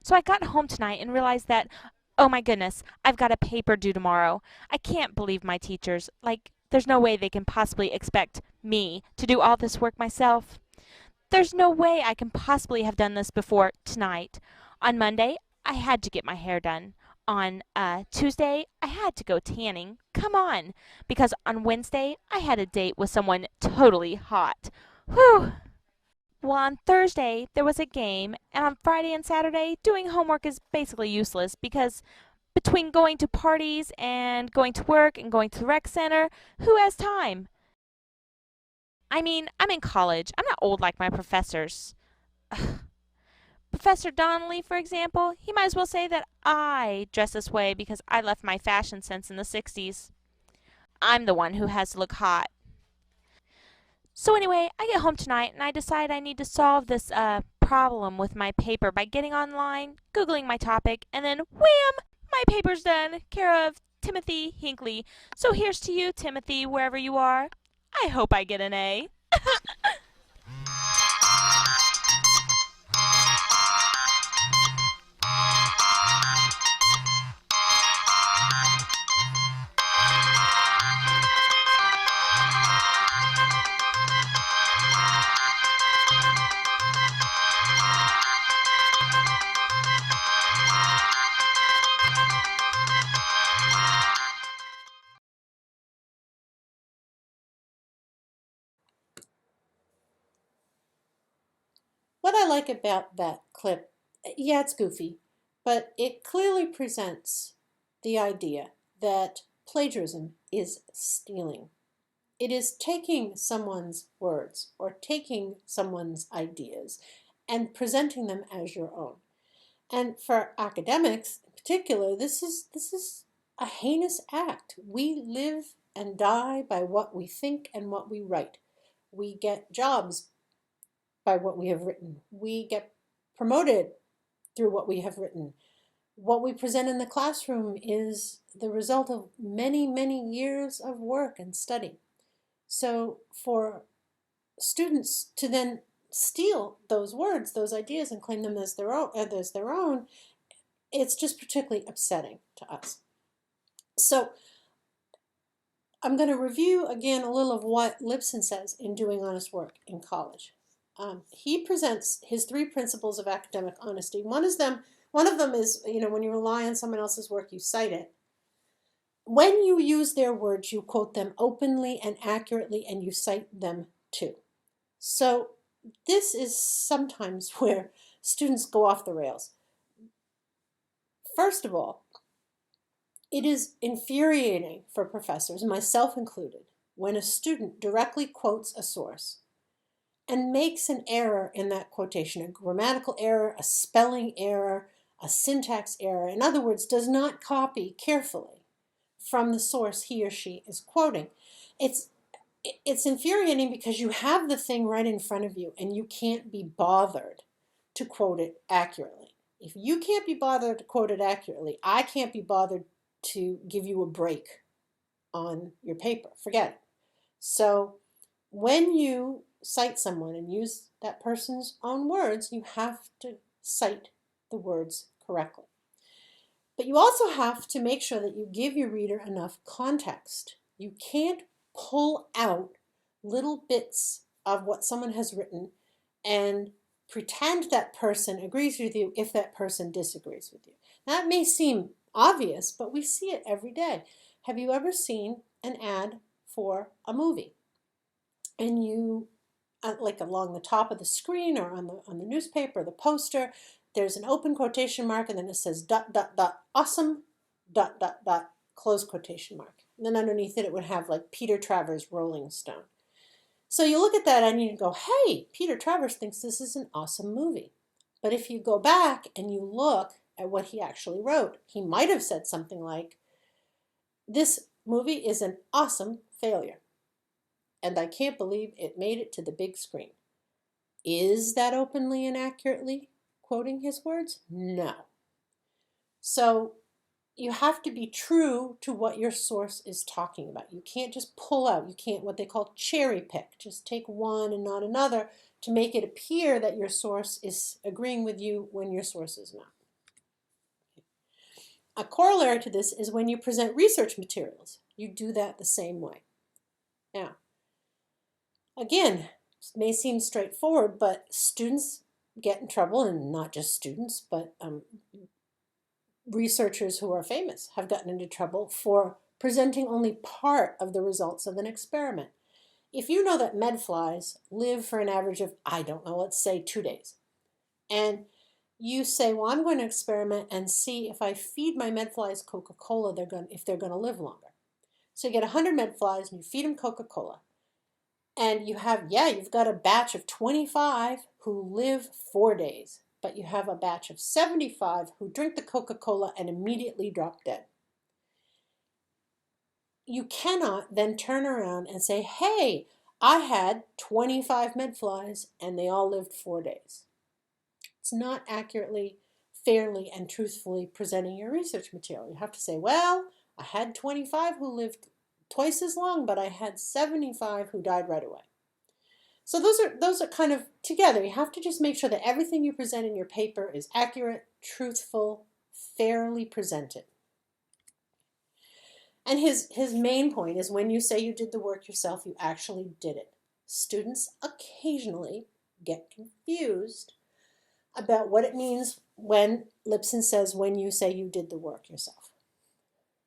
So I got home tonight and realized that, oh my goodness, I've got a paper due tomorrow. I can't believe my teachers. Like, there's no way they can possibly expect me to do all this work myself. There's no way I can possibly have done this before tonight. On Monday, I had to get my hair done. On Tuesday, I had to go tanning. Come on! Because on Wednesday, I had a date with someone totally hot. Whew! Well, on Thursday, there was a game, and on Friday and Saturday, doing homework is basically useless because between going to parties and going to work and going to the rec center, who has time? I mean, I'm in college. I'm not old like my professors. Professor Donnelly, for example, he might as well say that I dress this way because I left my fashion sense in the 60s. I'm the one who has to look hot. So anyway, I get home tonight and I decide I need to solve this problem with my paper by getting online, Googling my topic, and then wham! My paper's done, care of Timothy Hinckley. So here's to you, Timothy, wherever you are. I hope I get an A. What I like about that clip, yeah, it's goofy, but it clearly presents the idea that plagiarism is stealing. It is taking someone's words or taking someone's ideas and presenting them as your own. And for academics in particular, this is a heinous act. We live and die by what we think and what we write. We get jobs by what we have written. We get promoted through what we have written. What we present in the classroom is the result of many, many years of work and study. So for students to then steal those words, those ideas, and claim them as their own, it's just particularly upsetting to us. So I'm going to review again a little of what Lipson says in Doing Honest Work in College. He presents his three principles of academic honesty. One of them is, when you rely on someone else's work, you cite it. When you use their words, you quote them openly and accurately, and you cite them too. So this is sometimes where students go off the rails. First of all, it is infuriating for professors, myself included, when a student directly quotes a source and makes an error in that quotation, a grammatical error, a spelling error, a syntax error. In other words, does not copy carefully from the source he or she is quoting. It's infuriating because you have the thing right in front of you and you can't be bothered to quote it accurately. If you can't be bothered to quote it accurately, I can't be bothered to give you a break on your paper. Forget it. So when you cite someone and use that person's own words, you have to cite the words correctly. But you also have to make sure that you give your reader enough context. You can't pull out little bits of what someone has written and pretend that person agrees with you if that person disagrees with you. That may seem obvious, but we see it every day. Have you ever seen an ad for a movie? And you, like along the top of the screen or on the newspaper or the poster, there's an open quotation mark and then it says ... awesome ... close quotation mark. And then underneath it, it would have like Peter Travers' Rolling Stone. So you look at that and you go, hey, Peter Travers thinks this is an awesome movie. But if you go back and you look at what he actually wrote, he might have said something like, this movie is an awesome failure, and I can't believe it made it to the big screen. Is that openly and accurately quoting his words? No. So you have to be true to what your source is talking about. You can't just pull out, you can't what they call cherry pick, just take one and not another to make it appear that your source is agreeing with you when your source is not. A corollary to this is when you present research materials. You do that the same way. Now, again, it may seem straightforward, but students get in trouble, and not just students, but researchers who are famous have gotten into trouble for presenting only part of the results of an experiment. If you know that medflies live for an average of, I don't know, let's say 2 days, and you say, well, I'm going to experiment and see if I feed my medflies Coca-Cola, if they're going to live longer. So you get 100 medflies and you feed them Coca-Cola. And you've got a batch of 25 who live 4 days, but you have a batch of 75 who drink the Coca-Cola and immediately drop dead. You cannot then turn around and say, hey, I had 25 medflies and they all lived 4 days. It's not accurately, fairly, and truthfully presenting your research material. You have to say, well, I had 25 who lived twice as long, but I had 75 who died right away. So those are kind of together. You have to just make sure that everything you present in your paper is accurate, truthful, fairly presented. And his main point is when you say you did the work yourself, you actually did it. Students occasionally get confused about what it means when Lipson says when you say you did the work yourself.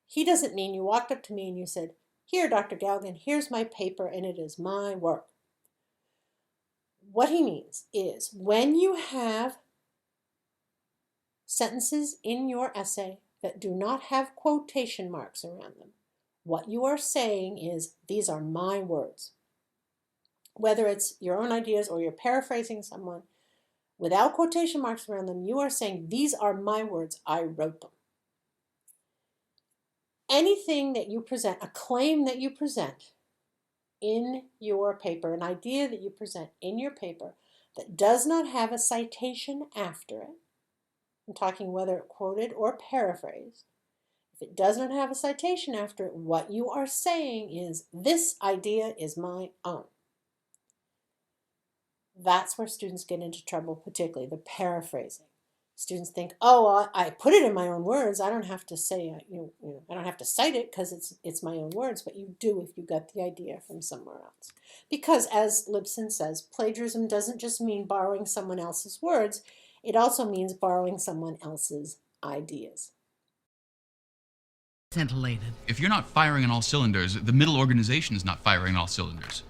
He doesn't mean you walked up to me and you said, here, Dr. Galgan, here's my paper and it is my work. What he means is when you have sentences in your essay that do not have quotation marks around them, what you are saying is, these are my words. Whether it's your own ideas or you're paraphrasing someone, without quotation marks around them, you are saying, these are my words, I wrote them. Anything that you present, a claim that you present in your paper, an idea that you present in your paper that does not have a citation after it, I'm talking whether it quoted or paraphrased, if it does not have a citation after it, what you are saying is, this idea is my own. That's where students get into trouble, particularly the paraphrasing. Students think, oh, I put it in my own words. I don't have to say, I don't have to cite it because it's my own words, but you do if you got the idea from somewhere else. Because as Lipson says, plagiarism doesn't just mean borrowing someone else's words, it also means borrowing someone else's ideas. Scintillated. If you're not firing on all cylinders, the middle organization is not firing on all cylinders.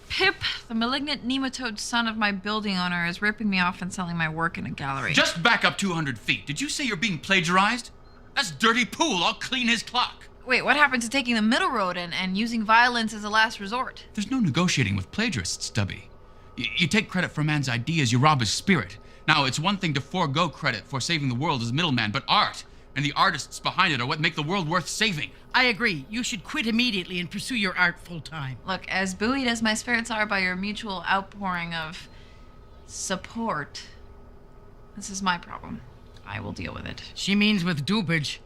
Pip, the malignant nematode son of my building owner, is ripping me off and selling my work in a gallery. Just back up 200 feet. Did you say you're being plagiarized? That's dirty pool. I'll clean his clock. Wait, what happened to taking the middle road and using violence as a last resort? There's no negotiating with plagiarists, Stubby. You take credit for a man's ideas, you rob his spirit. Now, it's one thing to forego credit for saving the world as a middleman, but art and the artists behind it are what make the world worth saving. I agree. You should quit immediately and pursue your art full-time. Look, as buoyed as my spirits are by your mutual outpouring of support, this is my problem. I will deal with it. She means with dupage.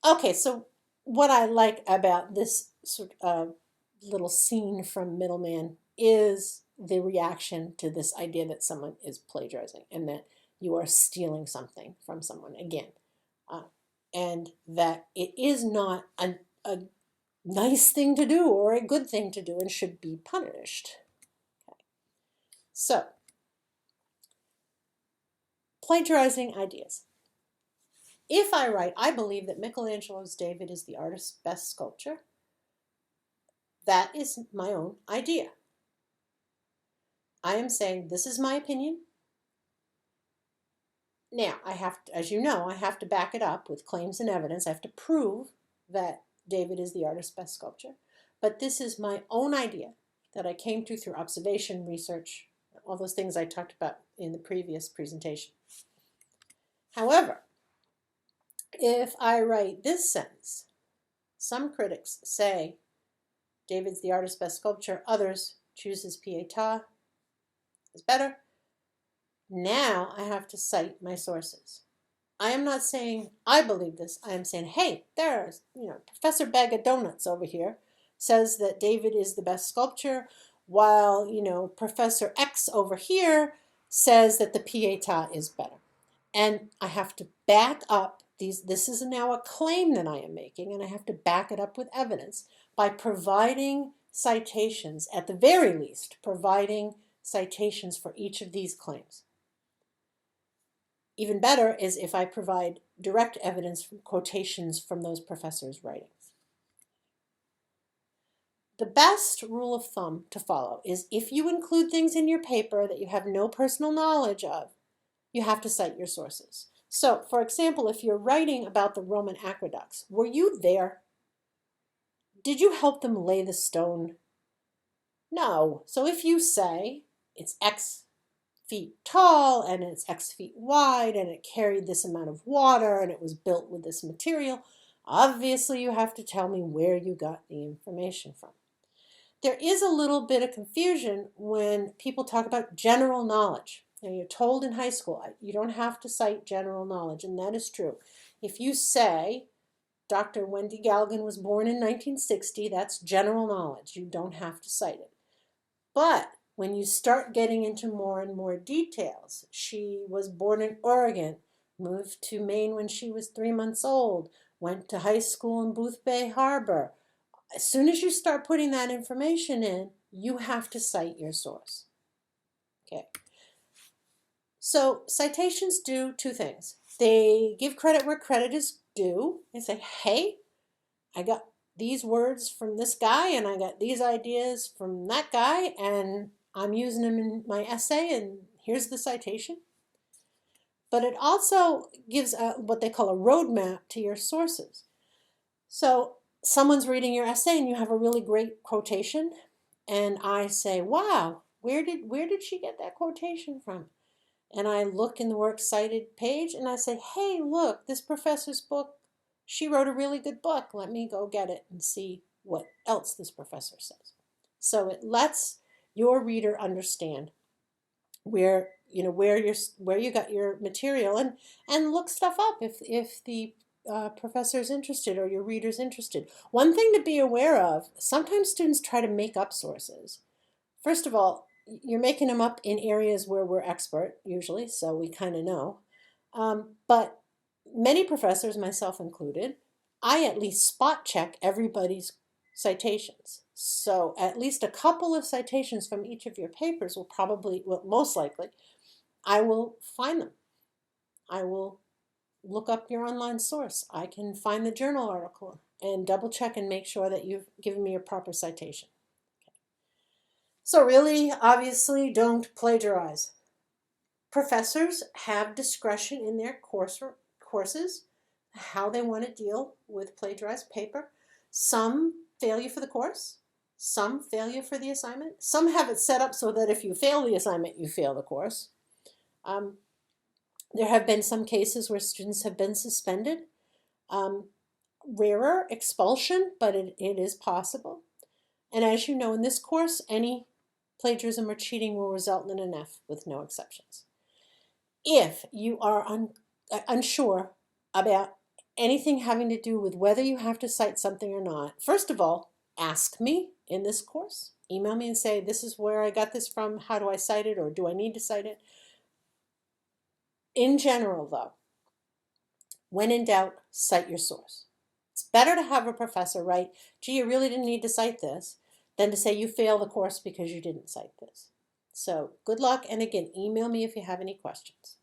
Okay, so what I like about this sort of little scene from Middleman is the reaction to this idea that someone is plagiarizing and that you are stealing something from someone again. And that it is not a nice thing to do or a good thing to do and should be punished. Okay. So, plagiarizing ideas. If I write, I believe that Michelangelo's David is the artist's best sculpture, that is my own idea. I am saying this is my opinion. Now, I have to, as you know, I have to back it up with claims and evidence. I have to prove that David is the artist's best sculpture. But this is my own idea that I came to through observation, research, all those things I talked about in the previous presentation. However, if I write this sentence, some critics say David's the artist's best sculpture, others choose his pietà is better. Now I have to cite my sources. I am not saying I believe this. I am saying, hey, there's, Professor Bag of Donuts over here says that David is the best sculpture, while, Professor X over here says that the pietà is better. And I have to back up these. This is now a claim that I am making, and I have to back it up with evidence by providing citations, at the very least, providing citations for each of these claims. Even better is if I provide direct evidence from quotations from those professors' writings. The best rule of thumb to follow is if you include things in your paper that you have no personal knowledge of, you have to cite your sources. So, for example, if you're writing about the Roman aqueducts, were you there? Did you help them lay the stone? No. So if you say it's X feet tall and it's X feet wide and it carried this amount of water and it was built with this material, obviously you have to tell me where you got the information from. There is a little bit of confusion when people talk about general knowledge. Now, you're told in high school you don't have to cite general knowledge, and that is true. If you say Dr. Wendy Galgan was born in 1960, that's general knowledge. You don't have to cite it. But when you start getting into more and more details, she was born in Oregon, moved to Maine when she was 3 months old, went to high school in Boothbay Harbor. As soon as you start putting that information in, you have to cite your source. Okay. So citations do two things. They give credit where credit is due. They say, hey, I got these words from this guy and I got these ideas from that guy and I'm using them in my essay and here's the citation. But it also gives what they call a roadmap to your sources. So someone's reading your essay and you have a really great quotation and I say, wow, where did she get that quotation from? And I look in the works cited page and I say, hey, look, this professor's book, she wrote a really good book. Let me go get it and see what else this professor says. So it lets your reader understand where you got your material and look stuff up if the professor's interested or your reader's interested. One thing to be aware of, sometimes students try to make up sources. First of all, you're making them up in areas where we're expert, usually, so we kind of know. But many professors, myself included, I at least spot check everybody's citations. So at least a couple of citations from each of your papers will most likely, I will find them. I will look up your online source. I can find the journal article and double check and make sure that you've given me a proper citation. So really, obviously, don't plagiarize. Professors have discretion in their courses, how they want to deal with plagiarized paper. Some fail you for the course, some fail you for the assignment. Some have it set up so that if you fail the assignment, you fail the course. There have been some cases where students have been suspended. Rarer, expulsion, but it is possible. And as you know, in this course, any plagiarism or cheating will result in an F with no exceptions. If you are unsure about anything having to do with whether you have to cite something or not, first of all, ask me in this course. Email me and say, this is where I got this from, how do I cite it, or do I need to cite it? In general, though, when in doubt, cite your source. It's better to have a professor write, gee, you really didn't need to cite this, than to say you failed the course because you didn't cite this. So good luck, and again, email me if you have any questions.